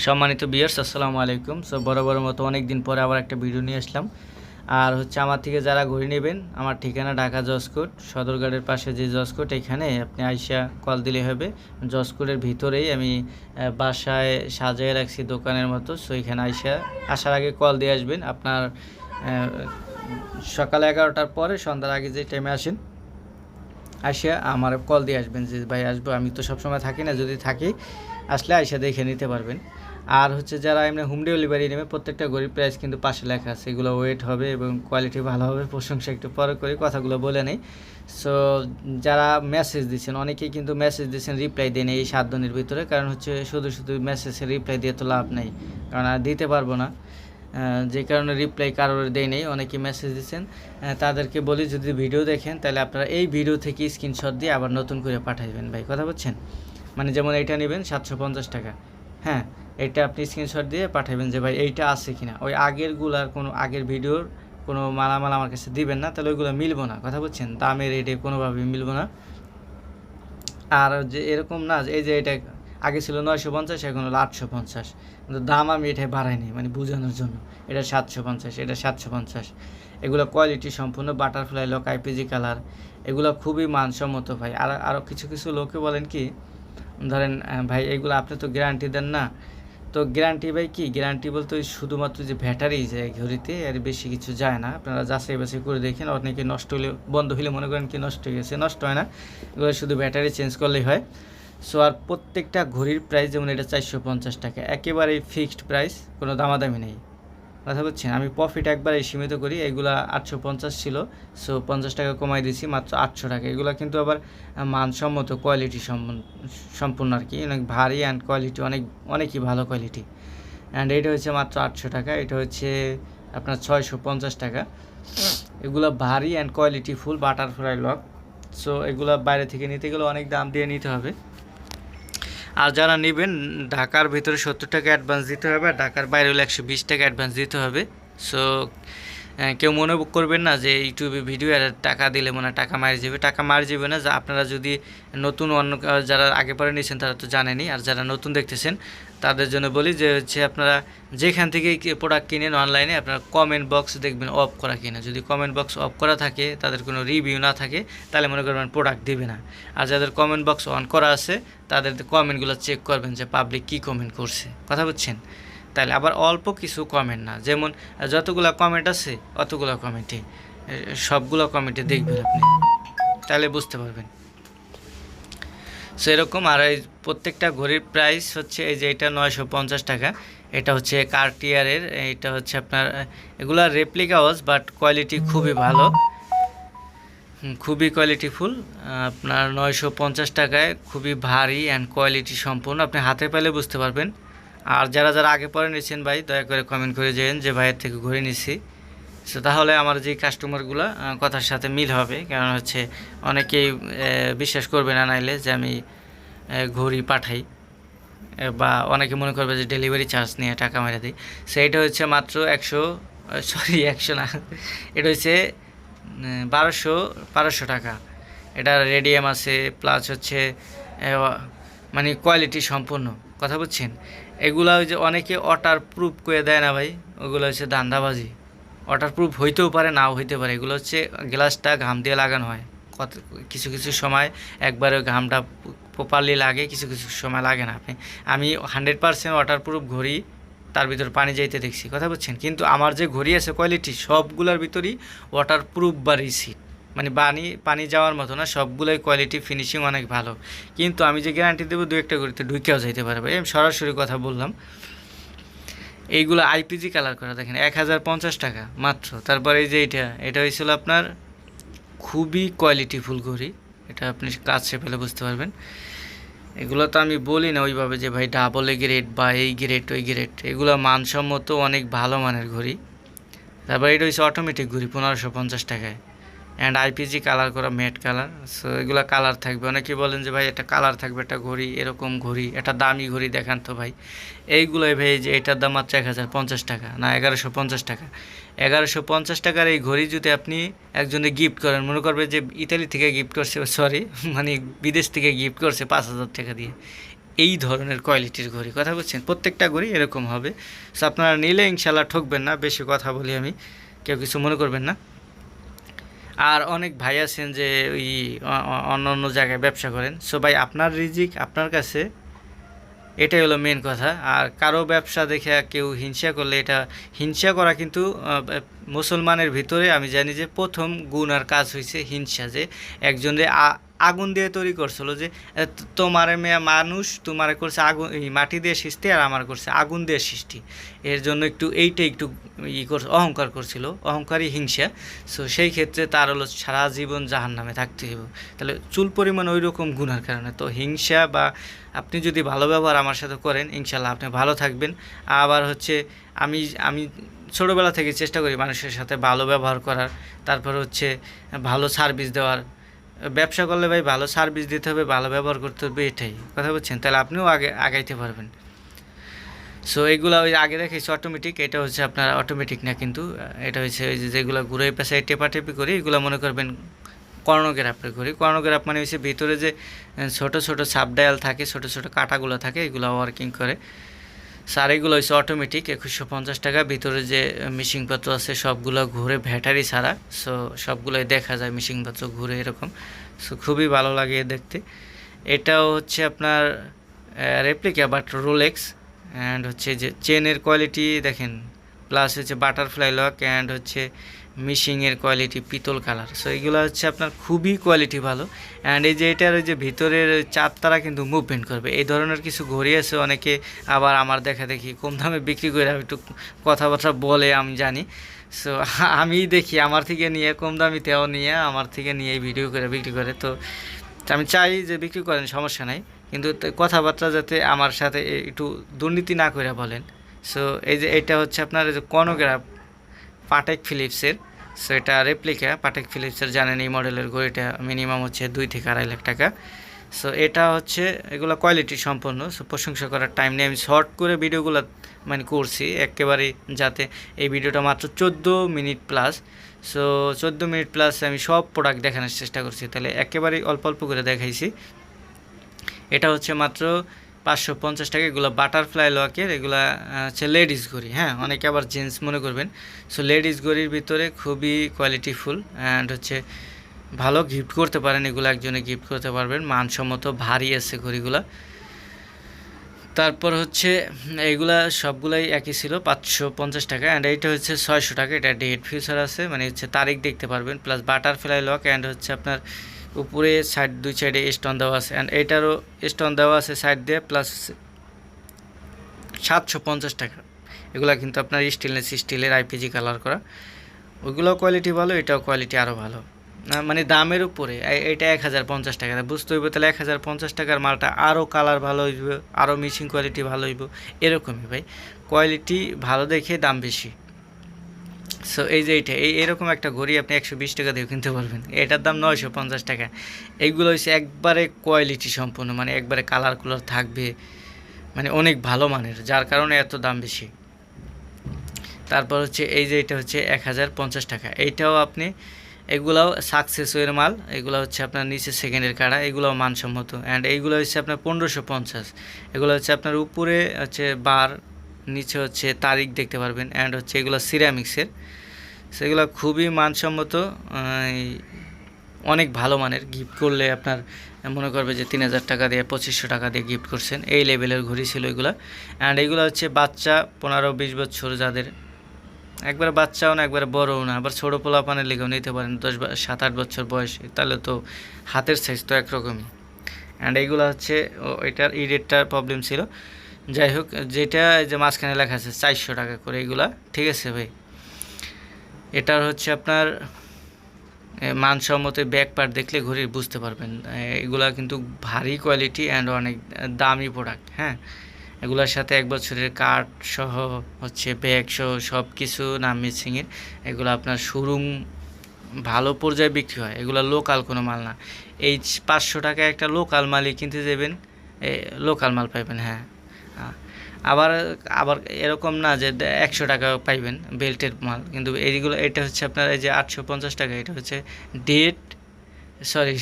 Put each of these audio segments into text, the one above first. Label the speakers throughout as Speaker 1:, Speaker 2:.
Speaker 1: সম্মানিত ভিউয়ার্স, আসসালামু আলাইকুম। সো বরাবরের মতো অনেক দিন পরে আবার একটা ভিডিও নিয়ে আসলাম। আর হচ্ছে আমার থেকে যারা ঘড়ি নেবেন, আমার ঠিকানা ঢাকা জজকোর্ট সদরঘাটের পাশে যে জজকোর্ট, এখানে আপনি আইসা কল দিলে হবে। জজকোর্টের ভিতরেই আমি বাসায় সাজিয়ে রাখছি দোকানের মতো। সো এখানে আসার আগে কল দিয়ে আসবেন। আপনার সকাল 11টার পরে সন্ধ্যার আগে যে টাইমে আসেন, আসিয়া আমার কল দিয়ে আসবেন যে ভাই আসবো। আমি তো সবসময় থাকি না, যদি থাকি আসলে আইসা দেখে নিতে পারবেন। আর হচ্ছে যারা এমনি হোম ডেলিভারি নেবে, প্রত্যেকটা গরিব প্রাইস কিন্তু পাশে লেখা আছে। এগুলো ওয়েট হবে এবং কোয়ালিটি ভালো হবে। প্রশংসা একটু পরে করে কথাগুলো বলে নেই। সো যারা মেসেজ দিচ্ছেন, অনেকেই কিন্তু মেসেজ দিচ্ছেন, রিপ্লাই দেন এই 7 দিনের ভিতরে। কারণ হচ্ছে শুধু শুধু মেসেজে রিপ্লাই দিয়ে তো লাভ নেই, কারণ আর দিতে পারবো না। যে কারণে রিপ্লাই কারোর দেয় নেই, অনেকে মেসেজ দিচ্ছেন। তাদেরকে বলি, যদি ভিডিও দেখেন তাহলে আপনারা এই ভিডিও থেকে স্ক্রিনশট দিয়ে আবার নতুন করে পাঠাবেন। ভাই কথা বলছেন, মানে যেমন এইটা নেবেন 750 টাকা, হ্যাঁ, এটা আপনি স্ক্রিনশট দিয়ে পাঠাবেন যে ভাই এইটা আছে কিনা। ওই আগের ভিডিওর কোনো মালামাল আমার কাছে দিবেন না, তাহলে ওইগুলো মিলবো না। কথা বলছেন, দামের রেটে কোনোভাবেই মিলবো না। আর যে এরকম না এই যে এটা আগে ছিল 950, এখন হলো 850, কিন্তু দাম আমি এটাই বাড়াইনি, মানে বোঝানোর জন্য। এটা 750, এটা 750। এগুলো কোয়ালিটি সম্পূর্ণ বাটারফ্লাই লক আইপিজি কালার, এগুলো খুবই মানসম্মত ভাই। আরও কিছু কিছু লোকে বলেন কি, ধরেন ভাই এগুলো আপনি তো গ্যারান্টি দেন না। তো গ্যারান্টি ভাই কি, গ্যারান্টি বলতে ওই শুধুমাত্র যে ব্যাটারি যায় ঘড়িতে, আর বেশি কিছু যায় না। আপনারা যাচাই বাছাই করে দেখেন। অনেকে নষ্ট হলে, বন্ধ হলে মনে করেন কি নষ্ট হয়ে গেছে, নষ্ট হয় না। এগুলো শুধু ব্যাটারি চেঞ্জ করলেই হয়। সো আর প্রত্যেকটা ঘড়ির প্রাইস, যেমন এটা 450 টাকা, একেবারেই ফিক্সড প্রাইস, কোনো দামাদামি নেই। কথা বলছেন, আমি প্রফিট একবারে সীমিত করি। এগুলা 850 ছিল, সো 50 টাকা কমাই দিয়েছি, মাত্র 800 টাকা। এগুলো কিন্তু আবার মানসম্মত, কোয়ালিটি সম্পূর্ণ আর কি, অনেক ভারী অ্যান্ড কোয়ালিটি অনেকই ভালো কোয়ালিটি। অ্যান্ড এটা হচ্ছে মাত্র 800 টাকা। এটা হচ্ছে আপনার 650 টাকা। এগুলো ভারী and quality full butterfly lock. So এগুলো বাইরে থেকে নিতে গেলে অনেক দাম দিয়ে নিতে হবে। আর যারা নেবেন, ঢাকার ভিতরে 70 টাকা অ্যাডভান্স দিতে হবে, আর ঢাকার বাইরে হলে 120 টাকা অ্যাডভান্স দিতে হবে। সো কেউ মনে করবেন না যে ইউটিউবে ভিডিও আর টাকা দিলে মনে টাকা মারি যাবে। টাকা মারি যাবে না। যা আপনারা যদি নতুন, যারা আগে পরে নিয়েছেন তারা তো জানেনই, আর যারা নতুন দেখতেছেন তাদের জন্য বলি যে হচ্ছে আপনারা যেখান থেকে প্রোডাক্ট কিনেন অনলাইনে, আপনারা কমেন্ট বক্স দেখবেন অফ করা কিনা। যদি কমেন্ট বক্স অফ করা থাকে, তাদের কোনো রিভিউ না থাকে, তাহলে মনে করবেন প্রোডাক্ট দিবে না। আর যাদের কমেন্ট বক্স অন করা আছে, তাদের কমেন্টগুলো চেক করবেন যে পাবলিক কী কমেন্ট করছে। কথা বুঝছেন, তাহলে আবার অল্প কিছু কমেন্ট না, যেমন যতগুলো কমেন্ট আছে অতগুলো কমেন্টে, সবগুলো কমেন্টে দেখবেন আপনি, তাহলে বুঝতে পারবেন। সো এরকম। আর এই প্রত্যেকটা ঘড়ির প্রাইস হচ্ছে, এই যে এটা 950 টাকা, এটা হচ্ছে কার্টিয়ারের। এটা হচ্ছে আপনার, এগুলা রেপ্লিকা ওয়াচ, বাট কোয়ালিটি খুবই ভালো, খুবই কোয়ালিটিফুল। আপনার 950 টাকায় খুবই ভারী অ্যান্ড কোয়ালিটি সম্পূর্ণ, আপনি হাতে পেলে বুঝতে পারবেন। আর যারা যারা আগে পরে নিয়েছেন ভাই, দয়া করে কমেন্ট করে যেন যে ভাইয়ের থেকে ঘুরে নিছি। সো তাহলে আমার যে কাস্টমারগুলো কথার সাথে মিল হবে, কারণ হচ্ছে অনেকেই বিশ্বাস করবে না নাইলে যে আমি ঘড়ি পাঠাই, বা অনেকে মনে করবে যে ডেলিভারি চার্জ নিয়ে টাকা মেরে দিই। সেইটা হচ্ছে মাত্র 100 না, এটা হচ্ছে 1200 টাকা। এটা রেডিয়াম আছে, প্লাস হচ্ছে মানে কোয়ালিটি সম্পূর্ণ। কথা বুঝছেন, এগুলা ওই যে অনেকে ওয়াটার প্রুফ করে দেয় না ভাই, ওগুলো হচ্ছে ধান্দাবাজি। ওয়াটার প্রুফ হইতেও পারে, নাও হইতে পারে। এগুলো হচ্ছে গ্লাসটা ঘাম দিয়ে লাগানো হয়, কিছু কিছু সময় একবারে ঘামটা প্রপারলি লাগে, কিছু কিছু সময় লাগে না। আমি 100% ওয়াটার প্রুফ ঘড়ি, তার ভিতর পানি যাইতে দেখছি। কথা বুঝছেন, কিন্তু আমার যে ঘড়ি আছে কোয়ালিটি, সবগুলোর ভিতরই ওয়াটার প্রুফ বা রিসিট, মানে পানি যাওয়ার মতো না, সবগুলোই কোয়ালিটি ফিনিশিং অনেক ভালো। কিন্তু আমি যে গ্যারান্টি দেবো, দু একটা ঘড়িতে ঢুকেও যাইতে পারবে, আমি সরাসরি কথা বললাম। এইগুলো আইপিজি কালার করা, দেখেন 1050 টাকা মাত্র। তারপরে এই যে এটা হয়েছিল আপনার খুবই কোয়ালিটিফুল ঘড়ি, এটা আপনি কাছে পেলে বুঝতে পারবেন। এগুলো তো আমি বলি না ওইভাবে যে ভাই ডাবল এ গ্রেড বা এই গ্রেড ওই গ্রেড, এগুলো মানসম্মত অনেক ভালো মানের ঘড়ি। তারপর এটা হচ্ছে অটোমেটিক ঘড়ি 1550 টাকায়, অ্যান্ড আইপিজি কালার করা, ম্যাট কালার। সো এগুলো কালার থাকবে। অনেকে বলেন যে ভাই এটা কালার থাকবে একটা ঘড়ি, এরকম ঘড়ি, এটা দামি ঘড়ি দেখান তো ভাই। এইগুলোই ভাই, যে এটার দাম মাত্র 1050 টাকা, না 1150 টাকা। 1150 টাকার এই ঘড়ি যদি আপনি একজনে গিফট করেন, মনে করবে যে ইতালি থেকে গিফট করছে, সরি মানে বিদেশ থেকে গিফট করছে 5000 টাকা দিয়ে, এই ধরনের কোয়ালিটির ঘড়ি, কথা বলছেন, প্রত্যেকটা ঘড়ি এরকম হবে। সো আপনারা নিলে ইনশাল্লাহ ঠকবেন না, বেশি কথা বলি আমি, কেউ কিছু মনে করবেন না। আর অনেক ভাই আছেন যে ওই অন্য অন্য জায়গায় ব্যবসা করেন। সো ভাই আপনার রিজিক আপনার কাছে, এটাই হলো মেন কথা। আর কারো ব্যবসা দেখে কেউ হিংসা করলে, এটা হিংসা করা কিন্তু মুসলমানের ভিতরে আমি জানি যে প্রথম গুণ আর কাজ হয়েছে হিংসা, যে একজনে আগুন দিয়ে তৈরি করছিল, যে তোমার মেয়ে মানুষ তোমার করছে আগুন, মাটি দিয়ে সৃষ্টি, আর আমার করছে আগুন দিয়ে সৃষ্টি। এর জন্য এইটাই একটু অহংকার করছিল, অহংকারী হিংসা। সো সেই ক্ষেত্রে তার হলো সারা জীবন জাহান্নামে থাকতে হবে, তাহলে চুল পরিমাণ ওই রকম গুণার কারণে। তো হিংসা বা আপনি যদি ভালো ব্যবহার আমার সাথে করেন ইনশাল্লাহ আপনি ভালো থাকবেন। আবার হচ্ছে আমি আমি ছোটোবেলা থেকে চেষ্টা করি মানুষের সাথে ভালো ব্যবহার করার, তারপর হচ্ছে ভালো সার্ভিস দেওয়ার। ব্যবসা করলে ভাই ভালো সার্ভিস দিতে হবে, ভালো ব্যবহার করতে হবে, এটাই কথা বলছেন, তাহলে আপনিও আগাইতে পারবেন। সো এইগুলো ওই আগে দেখেছি অটোমেটিক, এটা হচ্ছে আপনার অটোমেটিক না, কিন্তু এটা হচ্ছে ওই যেগুলো ঘুরে পেশায় টেপাটেপি করি, এগুলো মনে করবেন কর্নোগ্রাফের ঘড়ি। কর্নোগ্রাফ মানে হচ্ছে ভিতরে যে ছোট ছোট সাব ডায়াল থাকে, ছোট ছোট কাঁটাগুলো থাকে, এগুলো ওয়ার্কিং করে। স্যার এগুলো হচ্ছে অটোমেটিক, 2150 টাকা। ভিতরে যে মিশিংপত্র আছে সবগুলো ঘুরে, ব্যাটারি ছাড়া। সো সবগুলোই দেখা যায় মিশিংপত্র ঘুরে এরকম। সো খুবই ভালো লাগে দেখতে। এটাও হচ্ছে আপনার রেপ্লিকা বাট রোলেক্স। অ্যান্ড হচ্ছে যে চেনের কোয়ালিটি দেখেন, প্লাস হচ্ছে বাটারফ্লাই লক, অ্যান্ড হচ্ছে মিশিংয়ের কোয়ালিটি পিতল কালার। সো এগুলো হচ্ছে আপনার খুবই কোয়ালিটি ভালো। অ্যান্ড এই যে এটার ওই যে ভিতরের চাপ তারা কিন্তু মুভমেন্ট করবে, এই ধরনের কিছু ঘড়ি আছে। অনেকে আবার আমার দেখা দেখি কম দামে বিক্রি করে একটু কথাবার্তা বলে, আমি জানি। সো আমি দেখি আমার থেকে নিয়ে কম দামিতেও নিয়ে আমার থেকে নিয়ে ভিডিও করে বিক্রি করে। তো আমি চাই যে বিক্রি করেন, সমস্যা নাই, কিন্তু কথাবার্তা যাতে আমার সাথে একটু দুর্নীতি না করে বলেন। সো এই যে এটা হচ্ছে আপনার এই যে কর্নোগ্রাফ পাটেক ফিলিপসের। সো এটা রেপ্লিকা পাটেক ফিলিপসের, জানেন এই মডেলের ঘড়িটা মিনিমাম হচ্ছে 2 থেকে 2.5 লাখ টাকা। সো এটা হচ্ছে এগুলো কোয়ালিটি সম্পন্ন। সো প্রশংসা করার টাইম নেই, আমি শর্ট করে ভিডিওগুলো মানে করছি একেবারেই, যাতে এই ভিডিওটা মাত্র 14 minute plus. So 14 minute plus আমি সব প্রোডাক্ট দেখানোর চেষ্টা করছি, তাহলে একেবারেই অল্প অল্প করে দেখাইছি। এটা হচ্ছে মাত্র 550 টাকা। এগুলো বাটারফ্লাই লকের, এগুলো হচ্ছে লেডিস ঘড়ি। হ্যাঁ, অনেকে আবার জেন্টস মনে করবেন। সো লেডিস ঘড়ির ভিতরে খুবই কোয়ালিটিফুল, অ্যান্ড হচ্ছে ভালো গিফট করতে পারেন, এগুলো একজনে গিফট করতে পারবেন, মানসম্মত ভারী আছে ঘড়িগুলো। তারপর হচ্ছে এইগুলা সবগুলাই একই ছিল 550 টাকা। অ্যান্ড এইটা হচ্ছে 600 টাকা। এটা ডেট ফিউচার আছে, মানে হচ্ছে তারিখ দেখতে পারবেন, প্লাস বাটারফ্লাই লক, অ্যান্ড হচ্ছে আপনার উপরে সাইড দুই সাইডে স্টোন দেওয়া আছে, অ্যান্ড এইটারও স্টোন দেওয়া আছে সাইড দিয়ে, প্লাস 750 টাকা। এগুলো কিন্তু আপনার স্টেনলেস স্টিলের আইপিজি কালার করা, ওইগুলো কোয়ালিটি ভালো, এটাও কোয়ালিটি আরও ভালো। মানে দামের উপরে এটা 1050 টাকা, বুঝতে হইব তাহলে 1050 টাকার মালটা আরও কালার ভালো হইব, আরও মিশিং কোয়ালিটি ভালো হইব, এরকমই ভাই, কোয়ালিটি ভালো দেখে দাম বেশি। সো এই যে এরকম একটা ঘড়ি আপনি 120 টাকা দিয়ে কিনতে পারবেন, এটার দাম 950 টাকা। এইগুলো হচ্ছে একবারে কোয়ালিটি সম্পন্ন, মানে একবারে কালার কুলার থাকবে, মানে অনেক ভালো মানের, যার কারণে এত দাম বেশি। তারপর হচ্ছে এই যে এটা হচ্ছে 1050 টাকা। এইটাও আপনি, এগুলাও সাকসেস ওয়ের মাল, এগুলো হচ্ছে আপনার নিচে সেকেন্ডের কাড়া, এগুলোও মানসম্মত। অ্যান্ড এইগুলো হচ্ছে আপনার 1550। এগুলো হচ্ছে আপনার উপরে হচ্ছে বার, নিচে হচ্ছে তারিখ দেখতে পারবেন, অ্যান্ড হচ্ছে এগুলো সিরামিক্সের। সেগুলো খুবই মানসম্মত, অনেক ভালো মানের। গিফট করলে আপনার মনে করবে যে 3000 টাকা দিয়ে 2500 টাকা দিয়ে গিফট করছেন, এই লেভেলের ঘড়ি ছিল এগুলো। অ্যান্ড এইগুলো হচ্ছে বাচ্চা 15-20 বছর যাদের, একবারে বাচ্চাও না একবারে বড়ও না, আবার ছোটো পোলাপানের লেগেও নিতে পারেন, 7-8 বছর বয়স, তাহলে তো হাতের সাইজ তো একরকমই। অ্যান্ড এইগুলো হচ্ছে এটার রেটটার প্রবলেম ছিল, যাই হোক, যেটা যে মাঝখানে লেখা আছে 400 টাকা করে, এগুলা ঠিক আছে ভাই। এটার হচ্ছে আপনার মানসম্মত ব্যাক পার্ট দেখলে ঘড়ির বুঝতে পারবেন, এগুলা কিন্তু ভারী কোয়ালিটি অ্যান্ড অনেক দামি প্রোডাক্ট। হ্যাঁ, এগুলোর সাথে 1 বছরের কার্ড সহ হচ্ছে ব্যাগ সহ সব কিছু নাম মিসিংয়ের। এগুলো আপনার শোরুম ভালো পর্যায়ে বিক্রি হয়, এগুলো লোকাল কোনো মাল না। এই 500 টাকায় একটা লোকাল মালই কিনতে যাবেন, লোকাল মাল পাইবেন। হ্যাঁ, আবার আবার এরকম না যে 100 টাকা পাইবেন বেল্টের মাল, কিন্তু এইগুলো, এটা হচ্ছে আপনার এই যে 850 টাকা, এটা হচ্ছে ডেট, সরি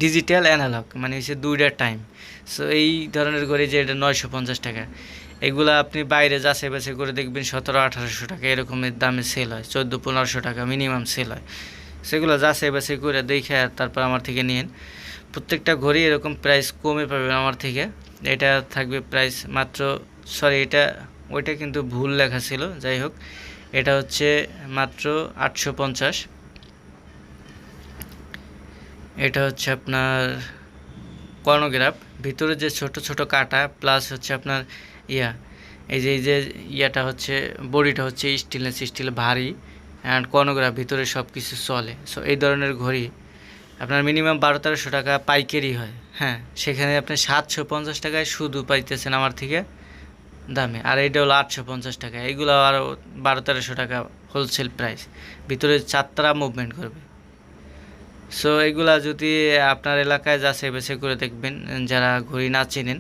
Speaker 1: ডিজিটাল অ্যানালগ মানে হচ্ছে দুইটা টাইম। সো এই ধরনের ঘড়ি যে এটা 950 টাকা, এগুলো আপনি বাইরে যাচাই বাছাই করে দেখবেন 1700-1800 টাকা এরকমের দামে সেল হয়, 1400-1500 টাকা মিনিমাম সেল হয়। সেগুলো যাচাই বাছাই করে দেখে তারপর আমার থেকে নিন। প্রত্যেকটা ঘড়ি এরকম প্রাইস কমে পাবেন আমার থেকে। এটা থাকবে প্রাইস মাত্র, সরি এটা ওইটা কিন্তু ভুল লেখা ছিল, যাই হোক এটা হচ্ছে মাত্র 850। এটা হচ্ছে আপনার কর্নোগ্রাফ, ভিতরে যে ছোট ছোট কাটা প্লাস হচ্ছে আপনার ইয়া, এই যে ইয়াটা হচ্ছে বডিটা হচ্ছে স্টিল ভারী, অ্যান্ড কর্নোগ্রাফ ভিতরে সব কিছু চলে। সো এই ধরনের ঘড়ি আপনার মিনিমাম 1200-1300 টাকা পাইকারি হয়, হ্যাঁ, সেখানে আপনি 750 টাকায় শুধু পাইতেছেন আমার থেকে দামে, আর এটা হলো 850 টাকা। এইগুলো আরও 1200-1300 টাকা হোলসেল প্রাইস, ভিতরে 4 মুভমেন্ট করবে। সো এগুলা যদি আপনার এলাকায় যাচাই বাছাই করে দেখবেন, যারা ঘড়ি না চেনেন,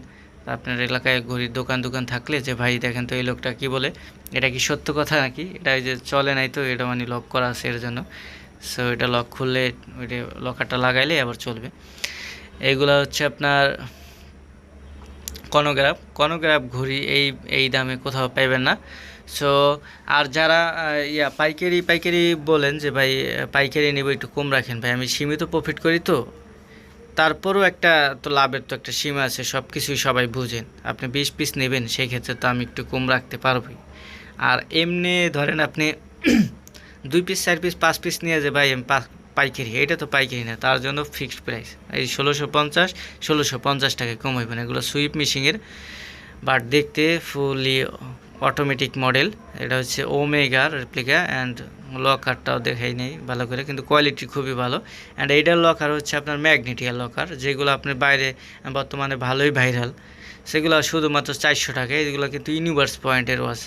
Speaker 1: আপনার এলাকায় ঘড়ির দোকান থাকলে যে ভাই দেখেন তো এই লোকটা কি বলে, এটা কি সত্য কথা নাকি, এটা যে চলে নাই তো এটা মানে লক করা আছে এর জন্য। সো এটা লক খুললে ওইটা লকারটা লাগাইলে আবার চলবে। এইগুলা হচ্ছে আপনার কর্নোগ্রাফ ঘড়ি এই দামে কোথাও পাইবেন না। সো আর যারা পাইকারি বলেন যে ভাই পাইকারি নেব একটু কম রাখেন, ভাই আমি সীমিত প্রফিট করি তো, তারপরও একটা তো লাভের তো একটা সীমা আছে, সব কিছুই সবাই বুঝেন। আপনি 20 পিস নেবেন সেই ক্ষেত্রে তো আমি একটু কম রাখতে পারবই। আর এমনি ধরেন আপনি 2 পিস 4 পিস 5 পিস নিয়ে যে ভাই আমি পাইকারি, এটা তো পাইকারি না, তার জন্য ফিক্সড প্রাইস এই 1650 টাকায় কম হইবে না। এগুলো সুইপ মিশিংয়ের, বাট দেখতে ফুলি অটোমেটিক মডেল। এটা হচ্ছে ওমেগার রেপ্লিকা, অ্যান্ড লকারটাও দেখাই নেই ভালো করে, কিন্তু কোয়ালিটি খুবই ভালো। অ্যান্ড এইটার লকার হচ্ছে আপনার ম্যাগনেটিয়াল লকার, যেগুলো আপনার বাইরে বর্তমানে ভালোই ভাইরাল, সেগুলো শুধুমাত্র 400 টাকা। এগুলো কিন্তু ইউনিভার্স পয়েন্টের ওয়াচ।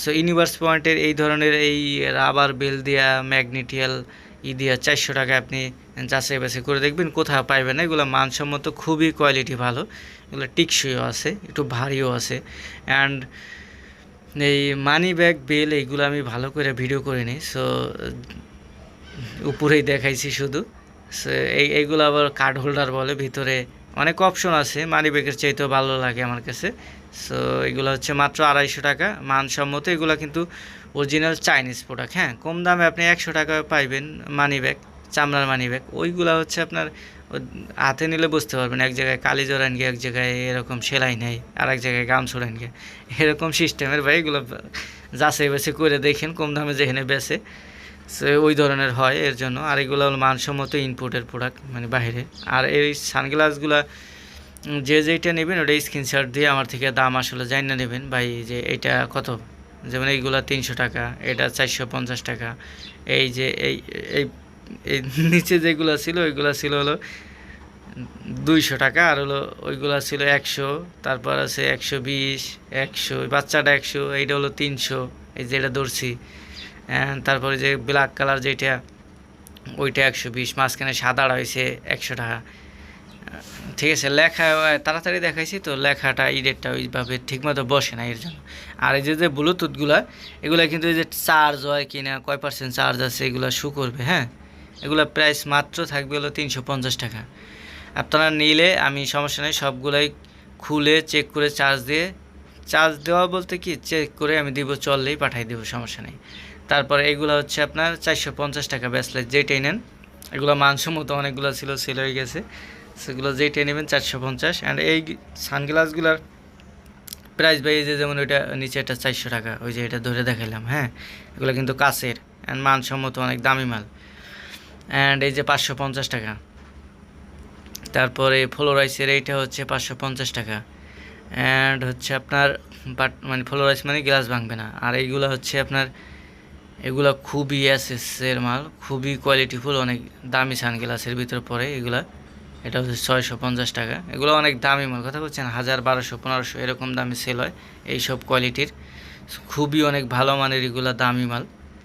Speaker 1: সো ইউনিভার্স পয়েন্টের এই ধরনের এই রাবার বেল দিয়া ম্যাগনেটিয়াল দিয়া 400 টাকায় আপনি যাচাই বাছাই করে দেখবেন, কোথাও পাইবেন না। এগুলো মানসম্মত, খুবই কোয়ালিটি ভালো, এগুলো টিকসইও আছে, একটু ভারীও আছে। অ্যান্ড এই মানি ব্যাগ বেল এইগুলো আমি ভালো করে ভিডিও করে নিই, সো উপরেই দেখাইছি শুধু। সো এইগুলো আবার কার্ড হোল্ডার বলে, ভিতরে অনেক অপশন আছে, মানি ব্যাগের চাইতেও ভালো লাগে আমার কাছে। সো এগুলো হচ্ছে মাত্র 250 টাকা, মানসম্মত। এগুলো কিন্তু অরিজিনাল চাইনিজ প্রোডাক্ট, হ্যাঁ, কম দামে আপনি 100 টাকা পাইবেন মানি ব্যাগ, চামড়ার মানি ব্যাগ। ওইগুলো হচ্ছে আপনার হাতে নিলে বুঝতে পারবেন, এক জায়গায় কালি জোড়ান গিয়ে, এক জায়গায় এরকম সেলাই নেই, আর এক জায়গায় গাম ছোড়ান গিয়ে, এরকম সিস্টেমের ভাই। এগুলো যাচাই বাছাই করে দেখেন, কম দামে যেখানে বেচে সে ওই ধরনের হয় এর জন্য। আর এগুলো হলো মানসম্মত ইনপুটের প্রোডাক্ট, মানে বাইরে। আর এই সানগ্লাসগুলো যে যেইটা নেবেন ওটা স্ক্রিনশট দিয়ে আমার থেকে দাম আসলে জানি না নেবেন ভাই, যে এইটা কত, যেমন এইগুলো 300 টাকা, এটা 450 টাকা। এই যে এই এই এই নিচে যেগুলো ছিল ওইগুলো ছিল হলো 200 টাকা, আর হলো ওইগুলো ছিল 100, তারপর আছে 120, 100, বাচ্চাটা 100, এইটা হলো 300, এই যেটা ধরছি। তারপরে যে ব্ল্যাক কালার যেটা, ওইটা 120, মাঝখানে সাদাটা হয়েছে 100 টাকা। ঠিক আছে, লেখা তাড়াতাড়ি দেখাইছি তো, লেখাটা ইডেটটা ওইভাবে ঠিকমতো বসে না এর জন্য। আর এই যে ব্লুটুথগুলো, এগুলো কিন্তু এই যে চার্জ হয় কি না, কয় পার্সেন্ট চার্জ আছে, এগুলো শো করবে, হ্যাঁ। এগুলো প্রাইস মাত্র থাকবে হলো 350 টাকা। আপনারা নিলে আমি সমস্যা নেই, সবগুলাই খুলে চেক করে চার্জ দেওয়া বলতে কি চেক করে আমি দিব, চললেই পাঠাই দেবো, সমস্যা নেই। তারপরে এগুলো হচ্ছে আপনার 450 টাকা ব্রেসলেট, যেটাই নেন। এগুলো মানসম্মত, অনেকগুলো ছিল, সেল হয়ে গেছে, সেগুলো যেটাই নেবেন 450। অ্যান্ড এই সানগ্লাসগুলোর প্রাইস ভাই যে যেমন ওইটা নিচে এটা 400 টাকা, ওই যে এটা ধরে দেখাইলাম, হ্যাঁ। এগুলো কিন্তু কাচের অ্যান্ড মানসম্মত, অনেক দামি মাল। অ্যান্ড এই যে 550 টাকা। তারপরে ফ্লোরাইসের এইটা হচ্ছে 550 টাকা। অ্যান্ড হচ্ছে আপনার মানে ফ্লোরাইস মানে গ্লাস ভাঙবে না। আর এইগুলো হচ্ছে আপনার, এগুলো খুবই এসএসের মাল, খুবই কোয়ালিটিফুল, অনেক দামি সানগ্লাসের ভিতরে পড়ে এগুলা। এটা হচ্ছে 650 টাকা। এগুলো অনেক দামি মাল, কথা বলছেন 1000, 1200, 1500 এরকম দামে সেল হয় এইসব কোয়ালিটির, খুবই অনেক ভালো মানের এগুলো দামি মাল।